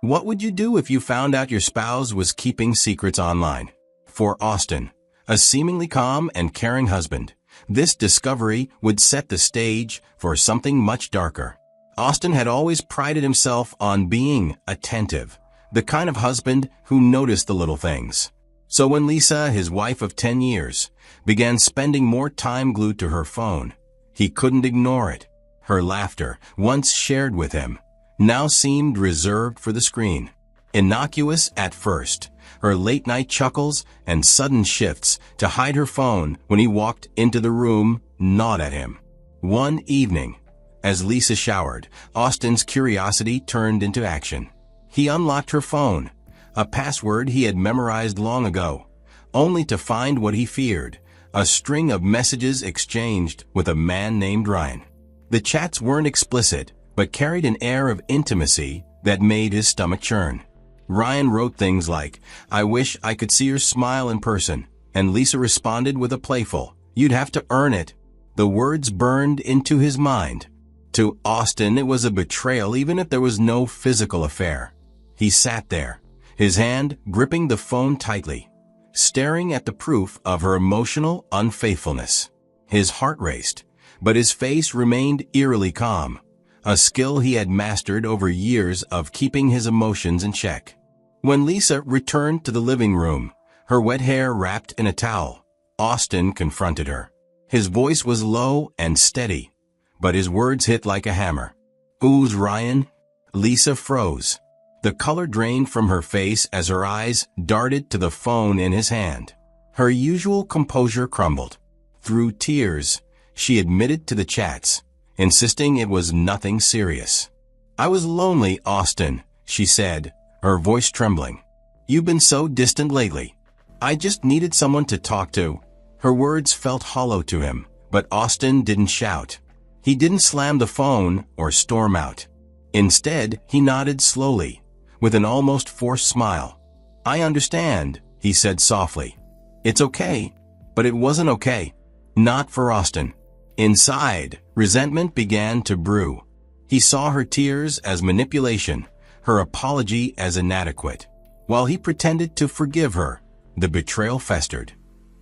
What would you do if you found out your spouse was keeping secrets online? For Austin, a seemingly calm and caring husband, this discovery would set the stage for something much darker. Austin had always prided himself on being attentive, the kind of husband who noticed the little things. So when Lisa, his wife of 10 years, began spending more time glued to her phone, he couldn't ignore it. Her laughter, once shared with him, now seemed reserved for the screen. Innocuous at first, her late-night chuckles and sudden shifts to hide her phone when he walked into the room gnawed at him. One evening, as Lisa showered, Austin's curiosity turned into action. He unlocked her phone, a password he had memorized long ago, only to find what he feared, a string of messages exchanged with a man named Ryan. The chats weren't explicit, but carried an air of intimacy that made his stomach churn. Ryan wrote things like, "I wish I could see your smile in person," and Lisa responded with a playful, "You'd have to earn it." The words burned into his mind. To Austin, it was a betrayal even if there was no physical affair. He sat there, his hand gripping the phone tightly, staring at the proof of her emotional unfaithfulness. His heart raced, but his face remained eerily calm, a skill he had mastered over years of keeping his emotions in check. When Lisa returned to the living room, her wet hair wrapped in a towel, Austin confronted her. His voice was low and steady, but his words hit like a hammer. "Who's Ryan?" Lisa froze. The color drained from her face as her eyes darted to the phone in his hand. Her usual composure crumbled. Through tears, she admitted to the chats, insisting it was nothing serious. "I was lonely, Austin," she said, her voice trembling. "You've been so distant lately. I just needed someone to talk to." Her words felt hollow to him, but Austin didn't shout. He didn't slam the phone or storm out. Instead, he nodded slowly, with an almost forced smile. "I understand," he said softly. "It's okay." But it wasn't okay. Not for Austin. Inside, resentment began to brew. He saw her tears as manipulation, her apology as inadequate. While he pretended to forgive her, the betrayal festered.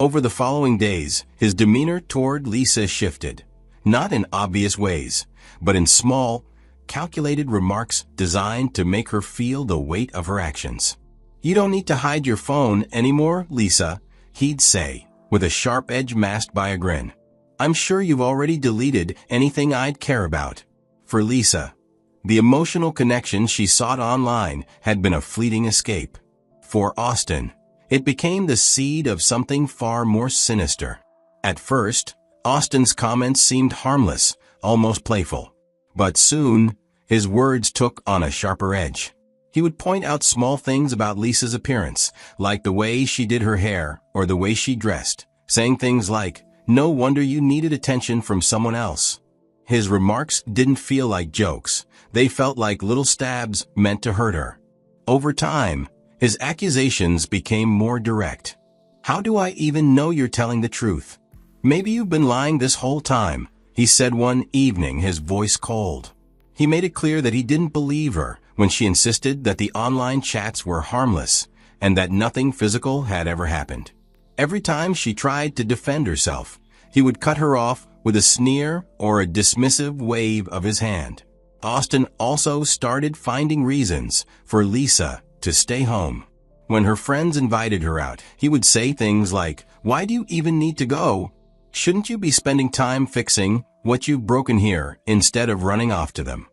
Over the following days, his demeanor toward Lisa shifted, not in obvious ways, but in small, calculated remarks designed to make her feel the weight of her actions. "You don't need to hide your phone anymore, Lisa," he'd say, with a sharp edge masked by a grin. "I'm sure you've already deleted anything I'd care about." For Lisa, the emotional connection she sought online had been a fleeting escape. For Austin, it became the seed of something far more sinister. At first, Austin's comments seemed harmless, almost playful. But soon, his words took on a sharper edge. He would point out small things about Lisa's appearance, like the way she did her hair or the way she dressed, saying things like, "No wonder you needed attention from someone else." His remarks didn't feel like jokes. They felt like little stabs meant to hurt her. Over time, his accusations became more direct. "How do I even know you're telling the truth? Maybe you've been lying this whole time," he said one evening, his voice cold. He made it clear that he didn't believe her when she insisted that the online chats were harmless and that nothing physical had ever happened. Every time she tried to defend herself, he would cut her off with a sneer or a dismissive wave of his hand. Austin also started finding reasons for Lisa to stay home. When her friends invited her out, he would say things like, "Why do you even need to go? Shouldn't you be spending time fixing what you've broken here instead of running off to them?"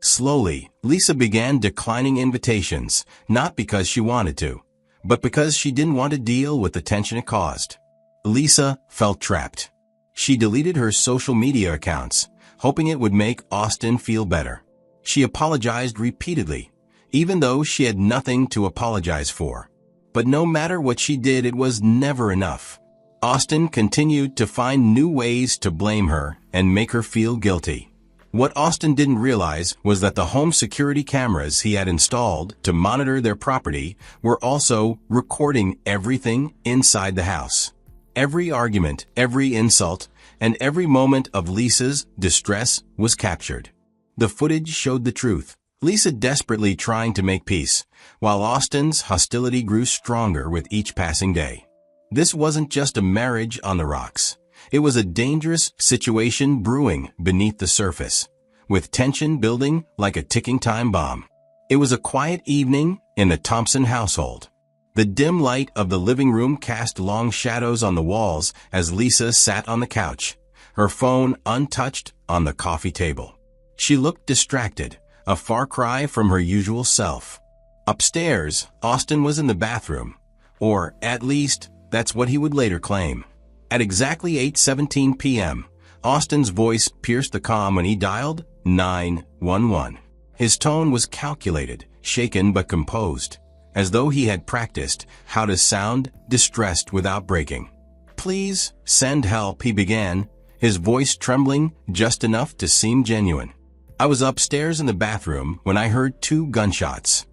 Slowly, Lisa began declining invitations, not because she wanted to, but because she didn't want to deal with the tension it caused. Lisa felt trapped. She deleted her social media accounts, hoping it would make Austin feel better. She apologized repeatedly, even though she had nothing to apologize for. But no matter what she did, it was never enough. Austin continued to find new ways to blame her and make her feel guilty. What Austin didn't realize was that the home security cameras he had installed to monitor their property were also recording everything inside the house. Every argument, every insult, and every moment of Lisa's distress was captured. The footage showed the truth. Lisa desperately trying to make peace, while Austin's hostility grew stronger with each passing day. This wasn't just a marriage on the rocks. It was a dangerous situation brewing beneath the surface, with tension building like a ticking time bomb. It was a quiet evening in the Thompson household. The dim light of the living room cast long shadows on the walls as Lisa sat on the couch, her phone untouched on the coffee table. She looked distracted, a far cry from her usual self. Upstairs, Austin was in the bathroom, or at least, that's what he would later claim. At exactly 8:17 p.m., Austin's voice pierced the calm when he dialed 911. His tone was calculated, shaken but composed, as though he had practiced how to sound distressed without breaking. "Please, send help," he began, his voice trembling just enough to seem genuine. "I was upstairs in the bathroom when I heard 2 gunshots.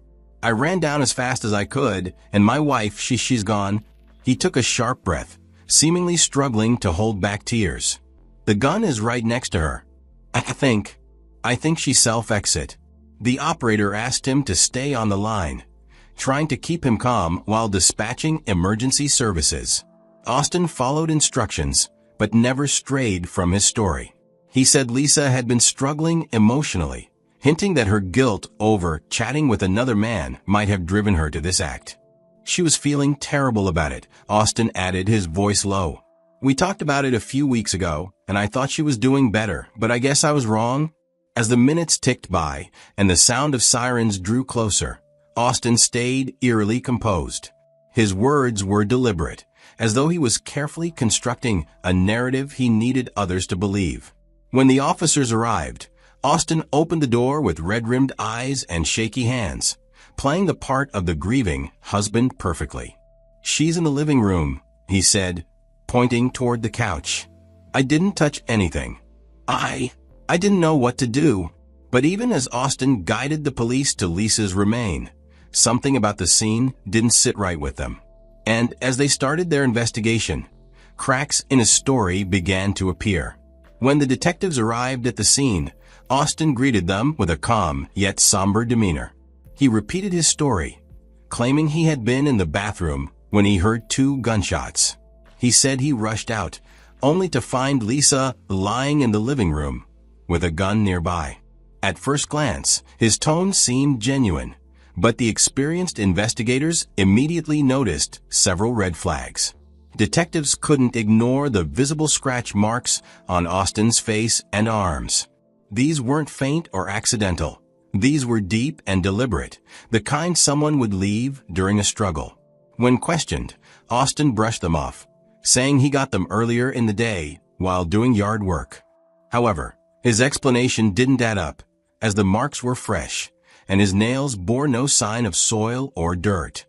I ran down as fast as I could, and my wife, she's gone." He took a sharp breath, seemingly struggling to hold back tears. "The gun is right next to her. I think she self-exit." The operator asked him to stay on the line, trying to keep him calm while dispatching emergency services. Austin followed instructions, but never strayed from his story. He said Lisa had been struggling emotionally, hinting that her guilt over chatting with another man might have driven her to this act. "She was feeling terrible about it," Austin added, his voice low. "We talked about it a few weeks ago, and I thought she was doing better, but I guess I was wrong." As the minutes ticked by and the sound of sirens drew closer, Austin stayed eerily composed. His words were deliberate, as though he was carefully constructing a narrative he needed others to believe. When the officers arrived, Austin opened the door with red-rimmed eyes and shaky hands, playing the part of the grieving husband perfectly. "She's in the living room," he said, pointing toward the couch. "I didn't touch anything. I didn't know what to do." But even as Austin guided the police to Lisa's remain, something about the scene didn't sit right with them. And as they started their investigation, cracks in his story began to appear. When the detectives arrived at the scene, Austin greeted them with a calm yet somber demeanor. He repeated his story, claiming he had been in the bathroom when he heard 2 gunshots. He said he rushed out, only to find Lisa lying in the living room with a gun nearby. At first glance, his tone seemed genuine, but the experienced investigators immediately noticed several red flags. Detectives couldn't ignore the visible scratch marks on Austin's face and arms. These weren't faint or accidental. These were deep and deliberate, the kind someone would leave during a struggle. When questioned, Austin brushed them off, saying he got them earlier in the day while doing yard work. However, his explanation didn't add up, as the marks were fresh, and his nails bore no sign of soil or dirt.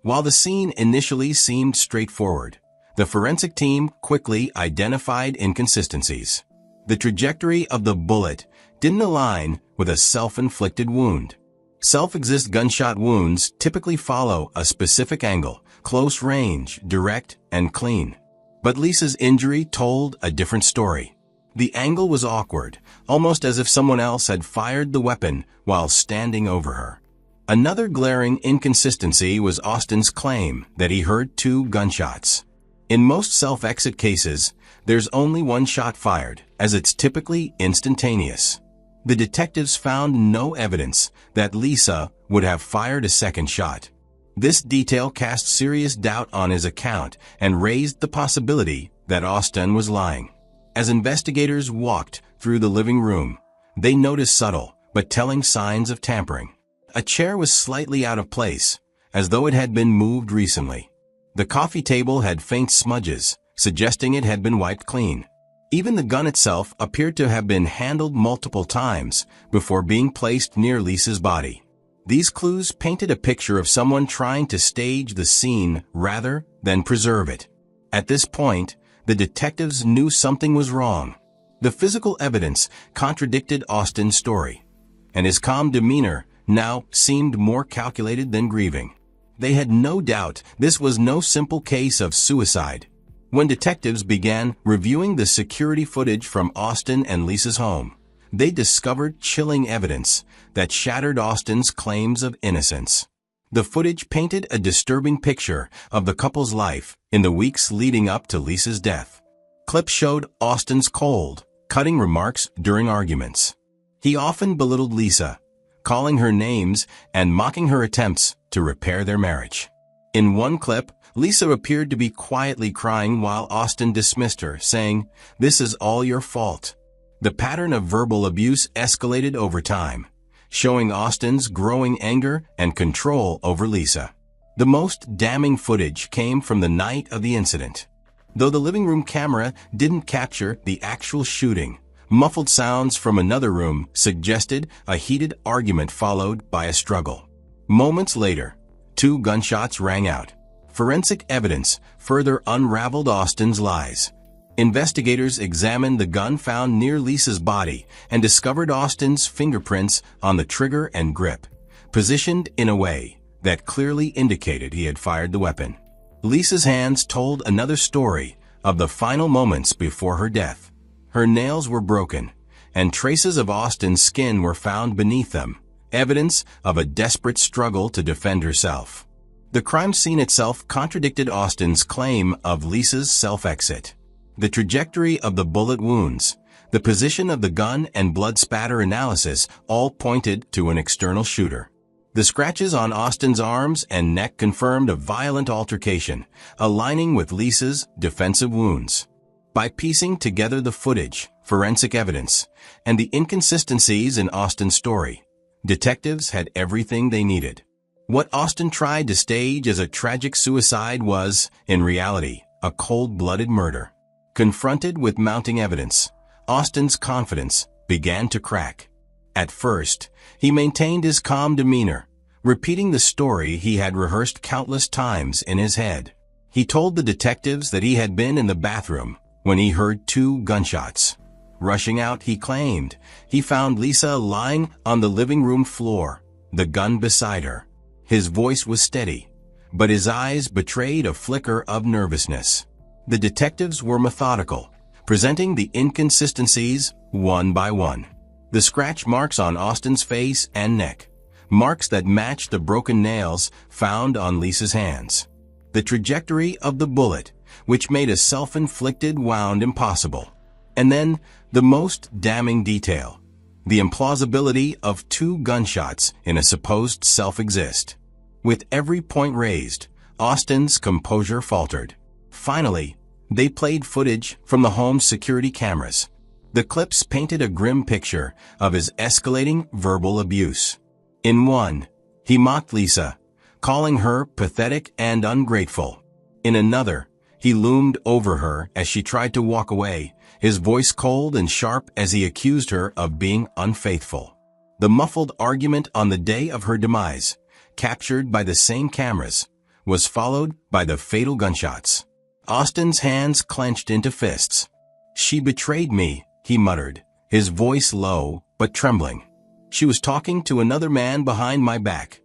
While the scene initially seemed straightforward, the forensic team quickly identified inconsistencies. The trajectory of the bullet didn't align with a self-inflicted wound. Self-exist gunshot wounds typically follow a specific angle, close range, direct, and clean. But Lisa's injury told a different story. The angle was awkward, almost as if someone else had fired the weapon while standing over her. Another glaring inconsistency was Austin's claim that he heard 2 gunshots. In most self-exit cases, there's only 1 shot fired, as it's typically instantaneous. The detectives found no evidence that Lisa would have fired a second shot. This detail cast serious doubt on his account and raised the possibility that Austin was lying. As investigators walked through the living room, they noticed subtle but telling signs of tampering. A chair was slightly out of place, as though it had been moved recently. The coffee table had faint smudges, suggesting it had been wiped clean. Even the gun itself appeared to have been handled multiple times before being placed near Lisa's body. These clues painted a picture of someone trying to stage the scene rather than preserve it. At this point, the detectives knew something was wrong. The physical evidence contradicted Austin's story, and his calm demeanor now seemed more calculated than grieving. They had no doubt this was no simple case of suicide. When detectives began reviewing the security footage from Austin and Lisa's home, they discovered chilling evidence that shattered Austen's claims of innocence. The footage painted a disturbing picture of the couple's life in the weeks leading up to Lisa's death. Clips showed Austen's cold, cutting remarks during arguments. He often belittled Lisa, calling her names and mocking her attempts to repair their marriage. In one clip, Lisa appeared to be quietly crying while Austen dismissed her, saying, "This is all your fault." The pattern of verbal abuse escalated over time, showing Austen's growing anger and control over Lisa. The most damning footage came from the night of the incident. Though the living room camera didn't capture the actual shooting, muffled sounds from another room suggested a heated argument followed by a struggle. Moments later, 2 gunshots rang out. Forensic evidence further unraveled Austen's lies. Investigators examined the gun found near Lisa's body and discovered Austen's fingerprints on the trigger and grip, positioned in a way that clearly indicated he had fired the weapon. Lisa's hands told another story of the final moments before her death. Her nails were broken, and traces of Austen's skin were found beneath them, evidence of a desperate struggle to defend herself. The crime scene itself contradicted Austen's claim of Lisa's self-exit. The trajectory of the bullet wounds, the position of the gun and blood spatter analysis all pointed to an external shooter. The scratches on Austen's arms and neck confirmed a violent altercation, aligning with Lisa's defensive wounds. By piecing together the footage, forensic evidence, and the inconsistencies in Austen's story, detectives had everything they needed. What Austen tried to stage as a tragic suicide was, in reality, a cold-blooded murder. Confronted with mounting evidence, Austen's confidence began to crack. At first, he maintained his calm demeanor, repeating the story he had rehearsed countless times in his head. He told the detectives that he had been in the bathroom when he heard 2 gunshots. Rushing out, he claimed he found Lisa lying on the living room floor, the gun beside her. His voice was steady, but his eyes betrayed a flicker of nervousness. The detectives were methodical, presenting the inconsistencies one by one. The scratch marks on Austen's face and neck, marks that matched the broken nails found on Lisa's hands. The trajectory of the bullet, which made a self-inflicted wound impossible. And then, the most damning detail, the implausibility of 2 gunshots in a supposed self-exist. With every point raised, Austen's composure faltered. Finally, they played footage from the home's security cameras. The clips painted a grim picture of his escalating verbal abuse. In one, he mocked Lisa, calling her pathetic and ungrateful. In another, he loomed over her as she tried to walk away, his voice cold and sharp as he accused her of being unfaithful. The muffled argument on the day of her demise, captured by the same cameras, was followed by the fatal gunshots. Austen's hands clenched into fists. "She betrayed me," he muttered, his voice low but trembling. "She was talking to another man behind my back."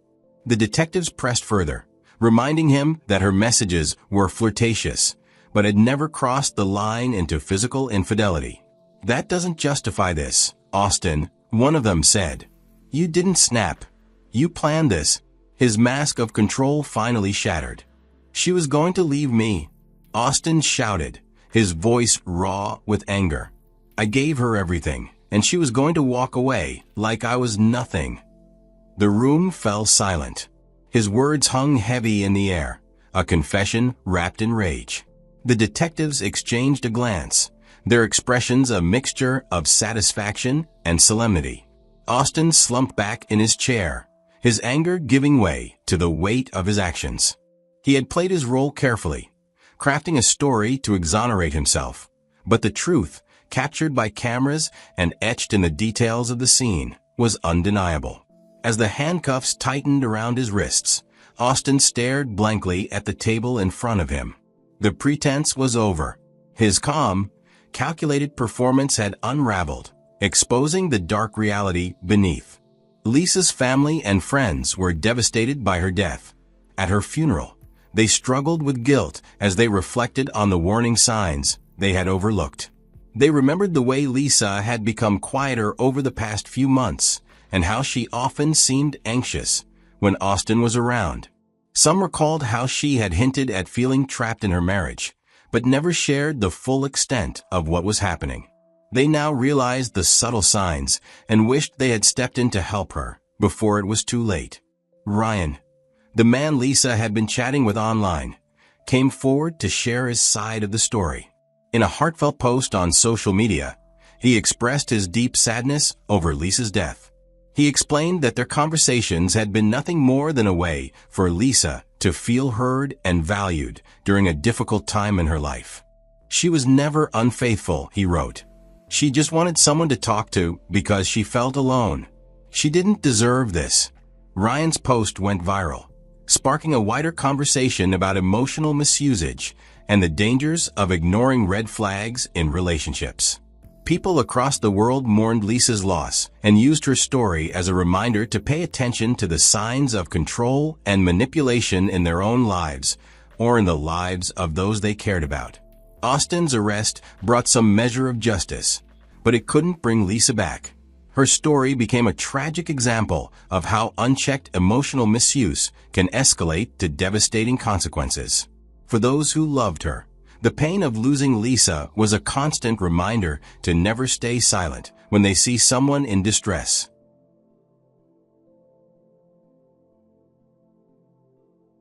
The detectives pressed further, reminding him that her messages were flirtatious, but had never crossed the line into physical infidelity. "That doesn't justify this, Austen," one of them said. "You didn't snap. You planned this." His mask of control finally shattered. "She was going to leave me," Austen shouted, his voice raw with anger. "I gave her everything, and she was going to walk away like I was nothing." The room fell silent. His words hung heavy in the air, a confession wrapped in rage. The detectives exchanged a glance, their expressions a mixture of satisfaction and solemnity. Austen slumped back in his chair, his anger giving way to the weight of his actions. He had played his role carefully, crafting a story to exonerate himself, but the truth, captured by cameras and etched in the details of the scene, was undeniable. As the handcuffs tightened around his wrists, Austen stared blankly at the table in front of him. The pretense was over. His calm, calculated performance had unraveled, exposing the dark reality beneath. Lisa's family and friends were devastated by her death. At her funeral, they struggled with guilt as they reflected on the warning signs they had overlooked. They remembered the way Lisa had become quieter over the past few months and how she often seemed anxious when Austin was around. Some recalled how she had hinted at feeling trapped in her marriage, but never shared the full extent of what was happening. They now realized the subtle signs and wished they had stepped in to help her before it was too late. Ryan, the man Lisa had been chatting with online, came forward to share his side of the story. In a heartfelt post on social media, he expressed his deep sadness over Lisa's death. He explained that their conversations had been nothing more than a way for Lisa to feel heard and valued during a difficult time in her life. She was never unfaithful, he wrote. She just wanted someone to talk to because she felt alone. She didn't deserve this. Ryan's post went viral, sparking a wider conversation about emotional misusage and the dangers of ignoring red flags in relationships. People across the world mourned Lisa's loss and used her story as a reminder to pay attention to the signs of control and manipulation in their own lives or in the lives of those they cared about. Austin's arrest brought some measure of justice, but it couldn't bring Lisa back. Her story became a tragic example of how unchecked emotional misuse can escalate to devastating consequences. For those who loved her, the pain of losing Lisa was a constant reminder to never stay silent when they see someone in distress.